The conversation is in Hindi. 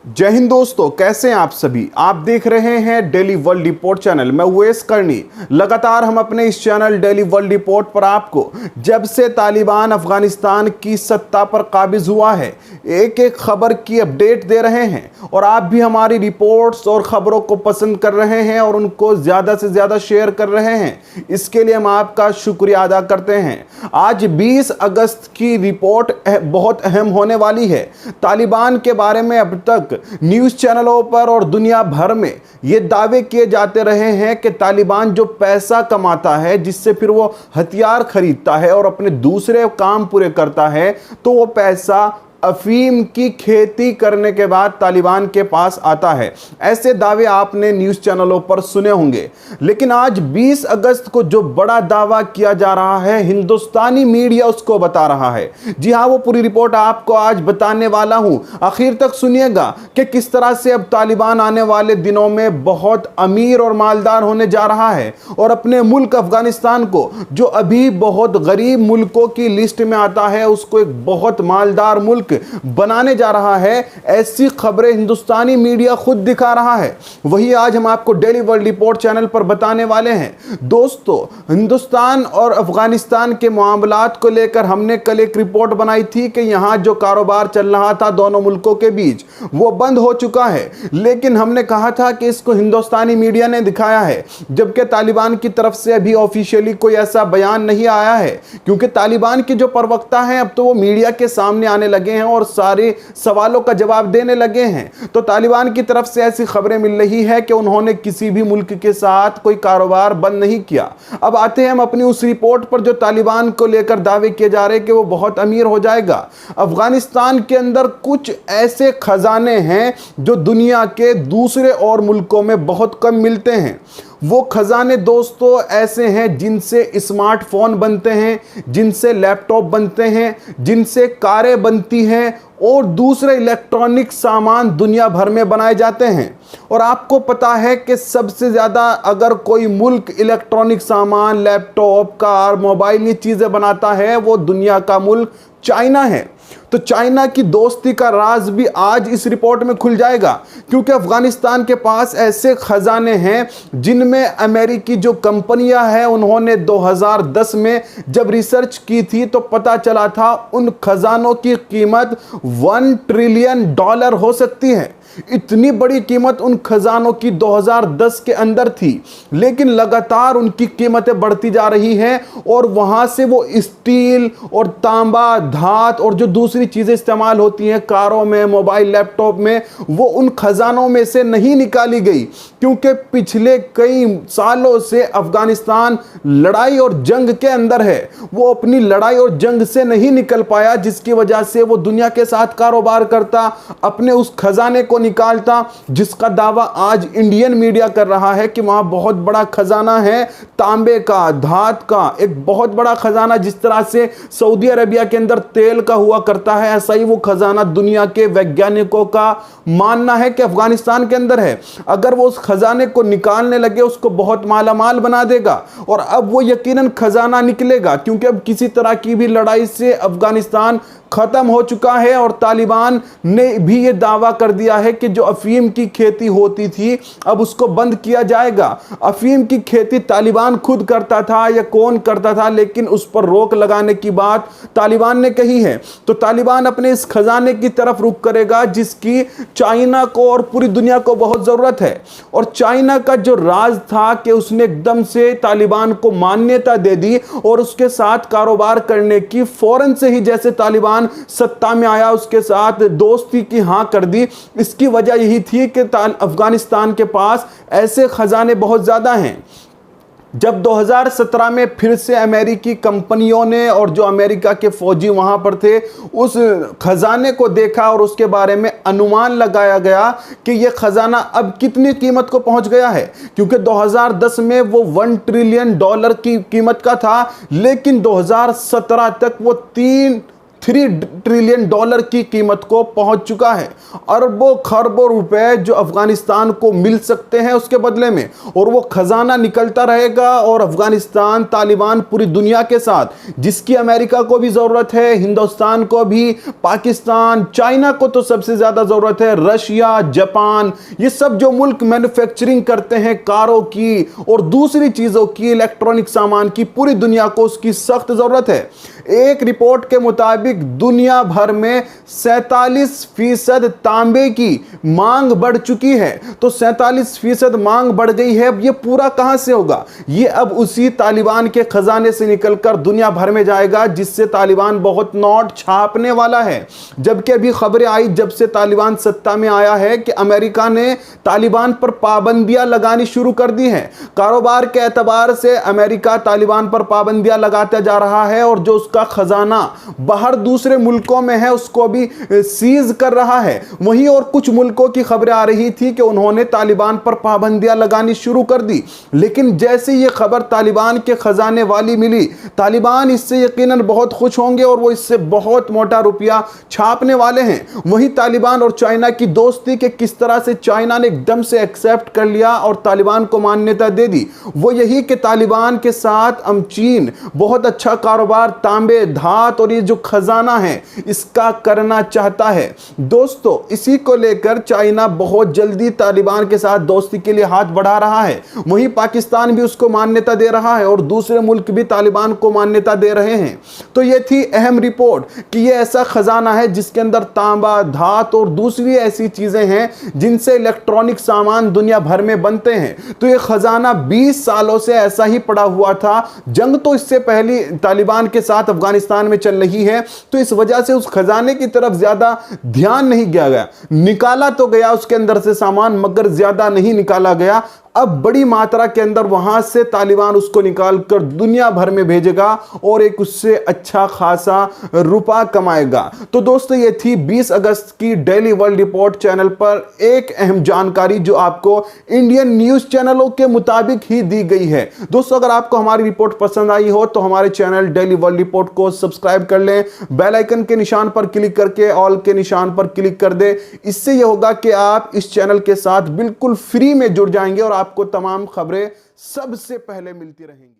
जय हिंद दोस्तों, कैसे हैं आप सभी। आप देख रहे हैं डेली वर्ल्ड रिपोर्ट चैनल। मैं उवैस करनी। लगातार हम अपने इस चैनल डेली वर्ल्ड रिपोर्ट पर आपको जब से तालिबान अफगानिस्तान की सत्ता पर काबिज हुआ है एक एक खबर की अपडेट दे रहे हैं और आप भी हमारी रिपोर्ट्स और खबरों को पसंद कर रहे हैं और उनको ज़्यादा से ज़्यादा शेयर कर रहे हैं। इसके लिए हम आपका शुक्रिया अदा करते हैं। आज 20 अगस्त की रिपोर्ट बहुत अहम होने वाली है। तालिबान के बारे में अब तक न्यूज़ चैनलों पर और दुनिया भर में ये दावे किए जाते रहे हैं कि तालिबान जो पैसा कमाता है, जिससे फिर वो हथियार खरीदता है और अपने दूसरे काम पूरे करता है, तो वो पैसा अफीम की खेती करने के बाद तालिबान के पास आता है। ऐसे दावे आपने न्यूज़ चैनलों पर सुने होंगे। लेकिन आज 20 अगस्त को जो बड़ा दावा किया जा रहा है, हिंदुस्तानी मीडिया उसको बता रहा है। जी हाँ, वो पूरी रिपोर्ट आपको आज बताने वाला हूं। आखिर तक सुनिएगा कि किस तरह से अब तालिबान आने वाले दिनों में बहुत अमीर और मालदार होने जा रहा है और अपने मुल्क अफगानिस्तान को, जो अभी बहुत गरीब मुल्कों की लिस्ट में आता है, उसको एक बहुत मालदार मुल्क बनाने जा रहा है। ऐसी खबरें हिंदुस्तानी मीडिया खुद दिखा रहा है। वही आज हम आपको डेली वर्ल्ड रिपोर्ट चैनल पर बताने वाले हैं। दोस्तों, हिंदुस्तान और अफगानिस्तान के मामलात को लेकर हमने कल एक रिपोर्ट बनाई थी कि यहां जो कारोबार चल रहा था दोनों मुल्कों के बीच, वो बंद हो चुका है। लेकिन हमने कहा था कि इसको हिंदुस्तानी मीडिया ने दिखाया है, जबकि तालिबान की तरफ से अभी ऑफिशियली कोई ऐसा बयान नहीं आया है, क्योंकि तालिबान के जो प्रवक्ता हैं अब तो वो मीडिया के सामने आने लगे हैं और सारे सवालों का जवाब देने लगे हैं। तो तालिबान की तरफ से ऐसी खबरें मिल रही है कि उन्होंने किसी भी मुल्क के साथ कोई कारोबार बंद नहीं किया। अब आते हैं हम अपनी उस रिपोर्ट पर जो तालिबान को लेकर दावे किए जा रहे हैं कि वो बहुत अमीर हो जाएगा। अफगानिस्तान के अंदर कुछ ऐसे खजाने हैं जो दुनिया के दूसरे और मुल्कों में बहुत कम मिलते हैं। वो खजाने दोस्तों ऐसे हैं जिनसे स्मार्टफोन बनते हैं, जिनसे लैपटॉप बनते हैं, जिनसे कारें बनती हैं और दूसरे इलेक्ट्रॉनिक सामान दुनिया भर में बनाए जाते हैं। और आपको पता है कि सबसे ज़्यादा अगर कोई मुल्क इलेक्ट्रॉनिक सामान, लैपटॉप, कार, मोबाइल, ये चीज़ें बनाता है, वो दुनिया का मुल्क चाइना है। तो चाइना की दोस्ती का राज भी आज इस रिपोर्ट में खुल जाएगा, क्योंकि अफगानिस्तान के पास ऐसे खजाने हैं जिनमें अमेरिकी जो कंपनियां हैं, उन्होंने 2010 में जब रिसर्च की थी तो पता चला था उन खजानों की कीमत $1 ट्रिलियन हो सकती है। इतनी बड़ी कीमत उन खजानों की 2010 के अंदर थी, लेकिन लगातार उनकी कीमतें बढ़ती जा रही हैं और वहां से वो स्टील और तांबा, धात और जो दूसरी चीजें इस्तेमाल होती हैं कारों में, मोबाइल, लैपटॉप में, वो उन खजानों में से नहीं निकाली गई, क्योंकि पिछले कई सालों से अफगानिस्तान लड़ाई और जंग के अंदर है। वो अपनी लड़ाई और जंग से नहीं निकल पाया, जिसकी वजह से वो दुनिया के साथ कारोबार करता, अपने उस खजाने को निकालता, जिसका दावा आज इंडियन मीडिया कर रहा है कि वहां बहुत बड़ा खजाना है, तांबे का, धात का, एक बहुत बड़ा खजाना। जिस तरह से सऊदी अरेबिया के अंदर तेल का हुआ करता है, ऐसा ही वो खजाना दुनिया के वैज्ञानिकों का मानना है कि अफगानिस्तान के अंदर है। अगर वो उस खजाने को निकालने लगे, उसको बहुत मालामाल बना देगा और अब वो यकीनन खजाना निकलेगा, क्योंकि अब किसी तरह की भी लड़ाई से अफगानिस्तान खत्म हो चुका है। और तालिबान ने भी ये दावा कर दिया है कि जो अफीम की खेती होती थी अब उसको बंद किया जाएगा। अफीम की खेती तालिबान खुद करता था या कौन करता था, लेकिन उस पर रोक लगाने की बात तालिबान ने कही है। तो तालिबान अपने इस खजाने की तरफ रुख करेगा, जिसकी चाइना को और पूरी दुनिया को बहुत जरूरत है। और चाइना का जो राज था कि उसने एकदम से तालिबान को मान्यता दे दी और उसके साथ कारोबार करने की फौरन से ही, जैसे तालिबान सत्ता में आया, उसके साथ दोस्ती की हां कर दी। इसकी वजह यही थी कि अफगानिस्तान के पास ऐसे खजाने बहुत ज्यादा हैं। जब 2017 में फिर से अमेरिकी कंपनियों ने और जो अमेरिका के फौजी वहां पर थे उस खजाने को देखा और उसके बारे में अनुमान लगाया गया कि यह खजाना अब कितनी कीमत को पहुंच गया है, क्योंकि 2010 में वो $1 ट्रिलियन की कीमत का था, लेकिन 2017 तक वो 3 $3 ट्रिलियन की कीमत को पहुंच चुका है। अरबों खरबों रुपए जो अफगानिस्तान को मिल सकते हैं उसके बदले में, और वो खजाना निकलता रहेगा। और अफगानिस्तान तालिबान पूरी दुनिया के साथ, जिसकी अमेरिका को भी जरूरत है, हिंदुस्तान को भी, पाकिस्तान, चाइना को तो सबसे ज्यादा जरूरत है, रशिया, जापान, ये सब जो मुल्क मैन्युफैक्चरिंग करते हैं कारों की और दूसरी चीजों की, इलेक्ट्रॉनिक सामान की, पूरी दुनिया को उसकी सख्त जरूरत है। एक रिपोर्ट के मुताबिक दुनिया भर में 47% तांबे की मांग बढ़ चुकी है। तो 47% मांग बढ़ गई है। अब ये पूरा कहां से होगा? ये अब उसी तालिबान के खजाने से निकलकर दुनिया भर में जाएगा, जिससे तालिबान बहुत नोट छापने वाला है। जबकि अभी खबरें आई जब से तालिबान सत्ता में आया है कि अमेरिका ने तालिबान पर पाबंदियां लगानी शुरू कर दी हैं। कारोबार के एतबार से अमेरिका तालिबान पर पाबंदियां लगाता जा रहा है, और जो का खजाना बाहर दूसरे मुल्कों में है उसको भी सीज कर रहा है। वहीं और कुछ मुल्कों की खबरें आ रही थी कि उन्होंने तालिबान पर पाबंदियां लगानी शुरू कर दी, लेकिन जैसे ये खबर तालिबान के खजाने वाली मिली, तालिबान इससे यकीनन बहुत खुश होंगे और वो इससे बहुत मोटा रुपया छापने वाले हैं। वहीं तालिबान और चाइना की दोस्ती के किस तरह से चाइना ने एकदम से एक्सेप्ट कर लिया और तालिबान को मान्यता दे दी, वो यही कि तालिबान के साथ चीन बहुत अच्छा कारोबार तांबे, धात और ये जो खजाना है इसका करना चाहता है। दोस्तों, इसी को लेकर चाइना बहुत जल्दी तालिबान के साथ दोस्ती के लिए हाथ बढ़ा रहा है। वहीं पाकिस्तान भी उसको मान्यता दे रहा है और दूसरे मुल्क भी तालिबान को मान्यता दे रहे हैं। तो ये थी अहम रिपोर्ट कि ये ऐसा खजाना है जिसके अंदर तांबा, धात और दूसरी ऐसी चीजें हैं जिनसे इलेक्ट्रॉनिक सामान दुनिया भर में बनते हैं। तो ये खजाना 20 सालों से ऐसा ही पड़ा हुआ था। जंग तो इससे पहले तालिबान के साथ अफगानिस्तान में चल रही है, तो इस वजह से उस खजाने की तरफ ज्यादा ध्यान नहीं दिया गया। निकाला तो गया उसके अंदर से सामान, मगर ज्यादा नहीं निकाला गया। अब बड़ी मात्रा के अंदर वहां से तालिबान उसको निकालकर दुनिया भर में भेजेगा और एक उससे अच्छा खासा रुपया कमाएगा। तो दोस्तों, ये थी 20 अगस्त की डेली वर्ल्ड रिपोर्ट चैनल पर एक अहम जानकारी जो आपको इंडियन न्यूज चैनलों के मुताबिक ही दी गई है। दोस्तों, अगर आपको हमारी रिपोर्ट पसंद आई हो तो हमारे चैनल डेली वर्ल्ड रिपोर्ट को सब्सक्राइब कर लें, बेल आइकन के निशान पर क्लिक करके ऑल के निशान पर क्लिक कर दे। इससे यह होगा कि आप इस चैनल के साथ बिल्कुल फ्री में जुड़ जाएंगे और आपको तमाम खबरें सबसे पहले मिलती रहेंगी।